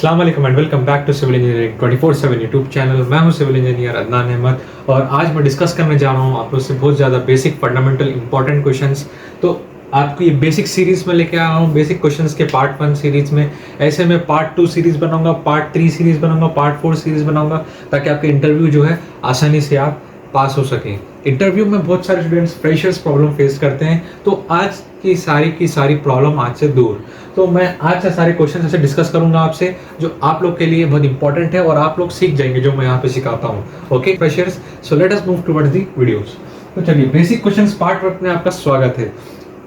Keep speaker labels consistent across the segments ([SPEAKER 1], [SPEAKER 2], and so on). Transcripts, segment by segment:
[SPEAKER 1] अस्सलाम वालेकुम and welcome back to civil engineering 24/7 YouTube channel. मैं हूं सिविल इंजीनियर अदनान अहमद और आज मैं डिस्कस करने जा रहा हूं आप लोग से बहुत ज़्यादा बेसिक फंडामेंटल इंपॉर्टेंट क्वेश्चंस। तो आपको ये बेसिक सीरीज़ में लेके आ रहा हूं, बेसिक क्वेश्चंस के पार्ट 1 सीरीज़ में। ऐसे में पार्ट 2 सीरीज़ बनाऊंगा, पार्ट 3 सीरीज़ बनाऊंगा, पार्ट 4 सीरीज़ बनाऊंगा ताकि आपके इंटरव्यू जो है आसानी से आप पास हो सकें। इंटरव्यू में बहुत सारे स्टूडेंट्स फ्रेशर्स प्रॉब्लम फेस करते हैं, तो आज की सारी प्रॉब्लम आज से दूर। तो मैं आज से सारे क्वेश्चन ऐसे डिस्कस करूंगा आपसे जो आप लोग के लिए बहुत इंपॉर्टेंट है और आप लोग सीख जाएंगे जो मैं यहाँ पे सिखाता हूँ। Okay freshers, so let us move towards the videos. तो चलिए बेसिक क्वेश्चंस पार्ट 1 में आपका स्वागत है।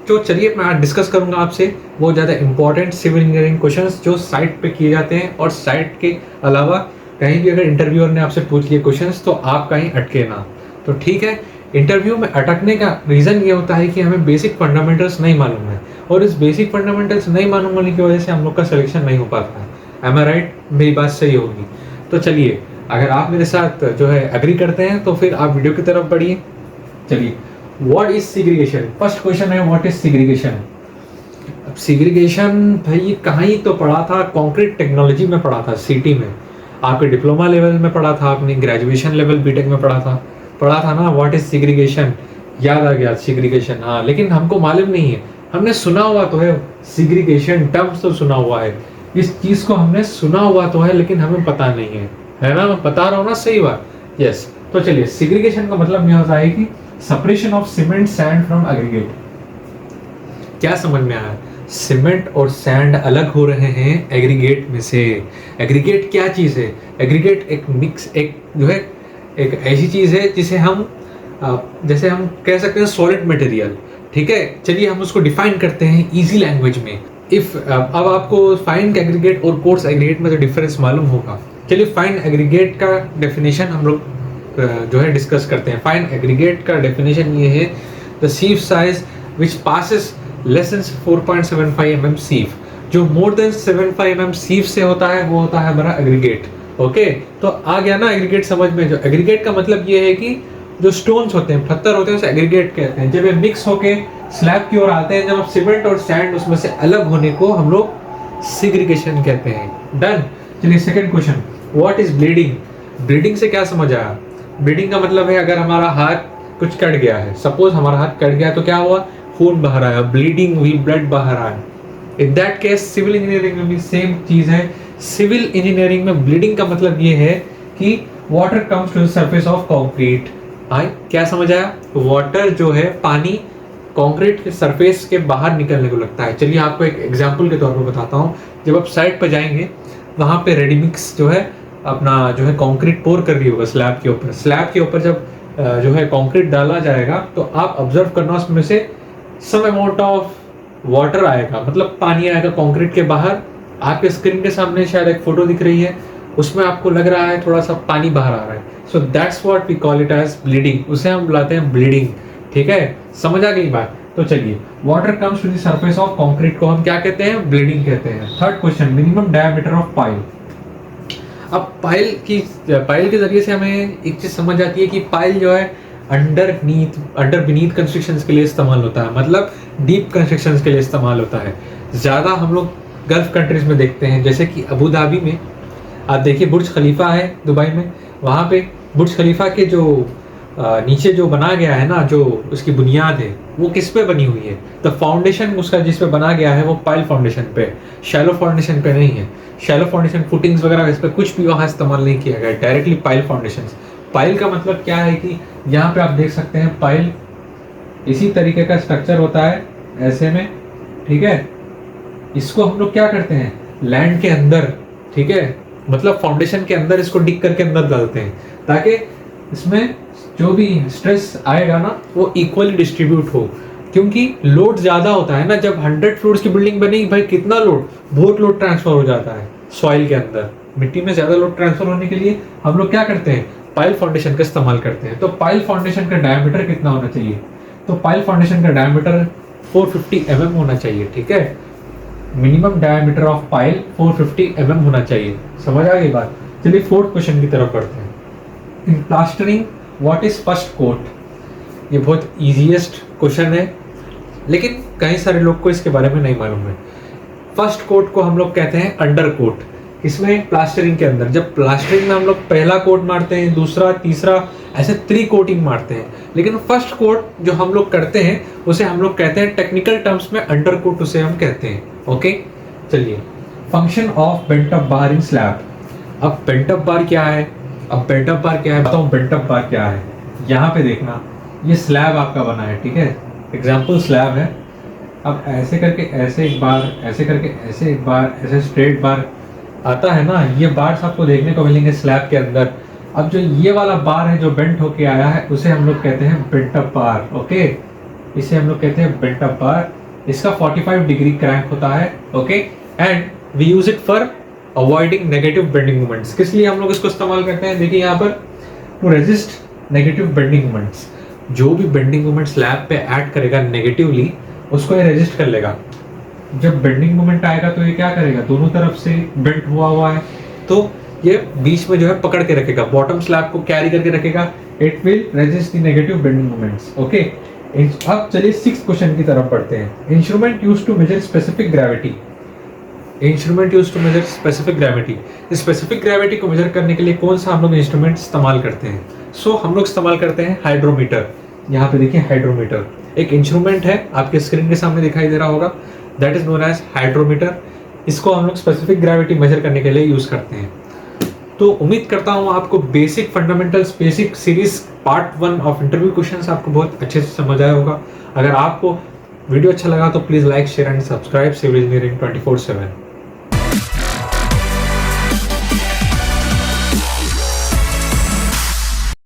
[SPEAKER 1] तो चलिए मैं आज डिस्कस करूंगा आपसे बहुत ज़्यादा इंपॉर्टेंट सिविल इंजीनियरिंग क्वेश्चंस जो साइट पे किए जाते हैं और साइट के अलावा कहीं भी अगर इंटरव्यूअर ने आपसे पूछ लिए क्वेश्चंस तो आप कहीं अटके ना। तो ठीक है, इंटरव्यू में अटकने का रीज़न ये होता है कि हमें बेसिक फंडामेंटल्स नहीं मालूम है और इस बेसिक फंडामेंटल्स नहीं मालूम होने की वजह से हम लोग का सिलेक्शन नहीं हो पाता है। एम आई राइट? मेरी बात सही होगी। तो चलिए, अगर आप मेरे साथ जो है एग्री करते हैं तो फिर आप वीडियो की तरफ बढ़िए। चलिए, what is segregation? First question है, व्हाट इज सिग्रीगेशन? अब सिग्रीगेशन भाई कहाँ ही तो पढ़ा था, कंक्रीट टेक्नोलॉजी में पढ़ा था, सिटी में। आपके डिप्लोमा लेवल में पढ़ा था, आपने ग्रेजुएशन लेवल बीटेक में पढ़ा था ना व्हाट इज सिग्रीगेशन। याद आ गया सिग्रीगेशन, हाँ, लेकिन हमको मालूम नहीं है। हमने सुना हुआ तो है सिग्रीगेशन, टर्म्स तो सुना हुआ है, इस चीज को हमने सुना हुआ तो है लेकिन हमें पता नहीं है ना? मैं बता रहा हूँ ना सही बात? यस। तो चलिए, सिग्रीगेशन का मतलब यह होता है कि separation of cement sand from aggregate. क्या समझ में आया? सीमेंट और सैंड अलग हो रहे हैं एग्रीगेट में से। एग्रीगेट क्या चीज़ है? एग्रीगेट एक मिक्स, एक जो है एक ऐसी चीज़ है जिसे हम जैसे हम कह सकते हैं सॉलिड मटेरियल। ठीक है, चलिए हम उसको डिफाइन करते हैं इजी लैंग्वेज में। इफ अब आपको फाइन एग्रीगेट और कोर्स एग्रीगेट में तो डिफरेंस मालूम होगा। चलिए फाइन एग्रीगेट का डेफिनेशन हम लोग जो है डिस्कस करते हैं। फाइन एग्रीगेट का डेफिनेशन ये है, the सीव size which passes less than 4.75 mm सीव। जो मोर देन 75 mm सीव से होता है वो होता है हमारा एग्रीगेट। ओके, तो आ गया ना एग्रीगेट समझ में? जो एग्रीगेट का मतलब ये है कि जो स्टोन्स होते हैं, पत्थर होते हैं, उसे एग्रीगेट कहते हैं। जब ये मिक्स होके स्लैब की ओर आते हैं, जब सीमेंट और सैंड उसमें से अलग होने को हम लोग सिग्रीगेशन कहते हैं। डन। चलिए second question, what is bleeding? Bleeding से क्या समझ आया? ब्लीडिंग का मतलब है अगर हमारा हाथ कुछ कट गया है, सपोज हमारा हाथ कट गया तो क्या हुआ? खून बह रहा है, ब्लीडिंग हुई, ब्लड बह रहा है। In that case civil engineering में भी सेम चीज है। सिविल इंजीनियरिंग में ब्लीडिंग का मतलब ये है कि water comes to the surface of concrete. आई क्या समझ आया? वाटर जो है, पानी कंक्रीट के सरफेस के बाहर निकलने को लगता है। चलिए आपको एक एग्जांपल के तौर पर बताता हूँ। जब आप साइट पर जाएंगे, वहाँ पे रेडीमिक्स जो है अपना जो है कंक्रीट पोर कर रही होगा स्लैब के ऊपर। स्लैब के ऊपर जब जो है कंक्रीट डाला जाएगा तो आप ऑब्जर्व करना उसमें से सम अमाउंट ऑफ वाटर आएगा, मतलब पानी आएगा कंक्रीट के बाहर। आपके स्क्रीन के सामने शायद एक फोटो दिख रही है, उसमें आपको लग रहा है थोड़ा सा पानी बाहर आ रहा है। So that's what we call it as bleeding. उसे हम बुलाते हैं ब्लीडिंग। ठीक है, समझ आ गई बात? तो चलिए, water comes to the surface of concrete को हम क्या कहते हैं? ब्लीडिंग कहते हैं। Third question, minimum diameter of pile. अब पाइल के जरिए से हमें एक चीज समझ आती है कि पाइल जो है अंडर बीनीथ कंस्ट्रक्शंस के लिए इस्तेमाल होता है, मतलब डीप कंस्ट्रक्शंस के लिए इस्तेमाल होता है। ज़्यादा हम लोग गल्फ कंट्रीज में देखते हैं, जैसे कि अबू धाबी में आप देखिए बुर्ज खलीफा है दुबई में। वहाँ पे बुर्ज खलीफा के जो नीचे जो बना गया है ना, जो उसकी बुनियाद है वो किस पे बनी हुई है? द फाउंडेशन उसका जिस पे बना गया है वो पाइल फाउंडेशन पे, शैलो फाउंडेशन पे नहीं है। शैलो फाउंडेशन फुटिंग्स वगैरह इस पर कुछ भी वहाँ इस्तेमाल नहीं किया गया, डायरेक्टली पाइल फाउंडेशन। पाइल का मतलब क्या है कि यहाँ पे आप देख सकते हैं पाइल इसी तरीके का स्ट्रक्चर होता है, ऐसे में। ठीक है, इसको हम लोग क्या करते हैं? लैंड के अंदर, ठीक है, मतलब फाउंडेशन के अंदर इसको डिग करके अंदर डालते हैं ताकि इसमें जो भी स्ट्रेस आएगा ना वो इक्वली डिस्ट्रीब्यूट हो। क्योंकि लोड ज़्यादा होता है ना, जब 100 फ्लोर्स की बिल्डिंग बनेगी भाई कितना लोड, बहुत लोड ट्रांसफर हो जाता है सॉइल के अंदर। मिट्टी में ज़्यादा लोड ट्रांसफर होने के लिए हम लोग क्या करते हैं? पाइल फाउंडेशन का इस्तेमाल करते हैं। तो पाइल फाउंडेशन का डायमीटर कितना होना चाहिए? तो पाइल फाउंडेशन का डायमीटर 450 mm होना चाहिए। ठीक है, minimum diameter of pile 450 mm होना चाहिए। समझ आ गई बात? चलिए फोर्थ क्वेश्चन की तरफ बढ़ते हैं। In plastering what is first coat? ये बहुत इजीएस्ट क्वेश्चन है, लेकिन कई सारे लोग को इसके बारे में नहीं मालूम है। फर्स्ट कोट को हम लोग कहते हैं अंडर कोट। इसमें प्लास्टरिंग के अंदर, जब प्लास्टरिंग में हम लोग पहला कोट मारते हैं, दूसरा, तीसरा, ऐसे 3 कोटिंग मारते हैं, लेकिन फर्स्ट कोट जो हम लोग करते हैं उसे हम लोग कहते हैं टेक्निकल टर्म्स में अंडर कोट उसे हम कहते हैं। ओके, चलिए, function of bent up bar in slab. अब बेंट अप बार क्या है, बताऊं बेंट अप बार क्या है। यहाँ पे देखना, ये स्लैब आपका बना है, ठीक है, एग्जाम्पल स्लैब है। अब ऐसे करके ऐसे एक बार, ऐसे करके ऐसे एक बार, ऐसे स्ट्रेट बार आता है ना, ये बार्स आपको देखने को मिलेंगे स्लैब के अंदर। अब जो ये वाला बार है जो बेंट होके आया है उसे हम लोग कहते हैं बेंट अप बार। ओके, इसे हम लोग कहते हैं बेंट अप बार। इसका 45 डिग्री क्रैंक होता है। Okay, and we use it for avoiding negative bending moments. किस लिए हम लोग इसको इस्तेमाल करते हैं, देखिए यहाँ पर, to resist negative bending moments. जो भी बेंडिंग मोमेंट स्लैब पे ऐड करेगा नेगेटिवली, उसको ये रेजिस्ट कर लेगा। जब बेंडिंग मोमेंट आएगा तो ये क्या करेगा, दोनों तरफ से बेंट हुआ है तो ये बीच में जो है पकड़ के रखेगा, बॉटम स्लैब को कैरी करके रखेगा। It will resist the negative bending moments. Okay, अब चलिए 6th क्वेश्चन की तरफ बढ़ते हैं। Instrument used to measure specific gravity. Instrument used to measure specific gravity. Specific gravity को मेजर करने के लिए कौन सा हम लोग इंस्ट्रूमेंट इस्तेमाल करते हैं? हम लोग इस्तेमाल करते हैं हाइड्रोमीटर। यहाँ पे देखिए हाइड्रोमीटर एक इंस्ट्रूमेंट है, आपके स्क्रीन के सामने दिखाई दे रहा होगा, that is known as hydrometer. इसको हम लोग स्पेसिफिक ग्रेविटी मेजर करने के लिए यूज करते हैं। तो उम्मीद करता हूँ आपको basic fundamentals, basic series part 1 of interview questions आपको बहुत अच्छे से समझ आया होगा। अगर आपको वीडियो अच्छा लगा तो please like, share and subscribe civil engineering 24/7।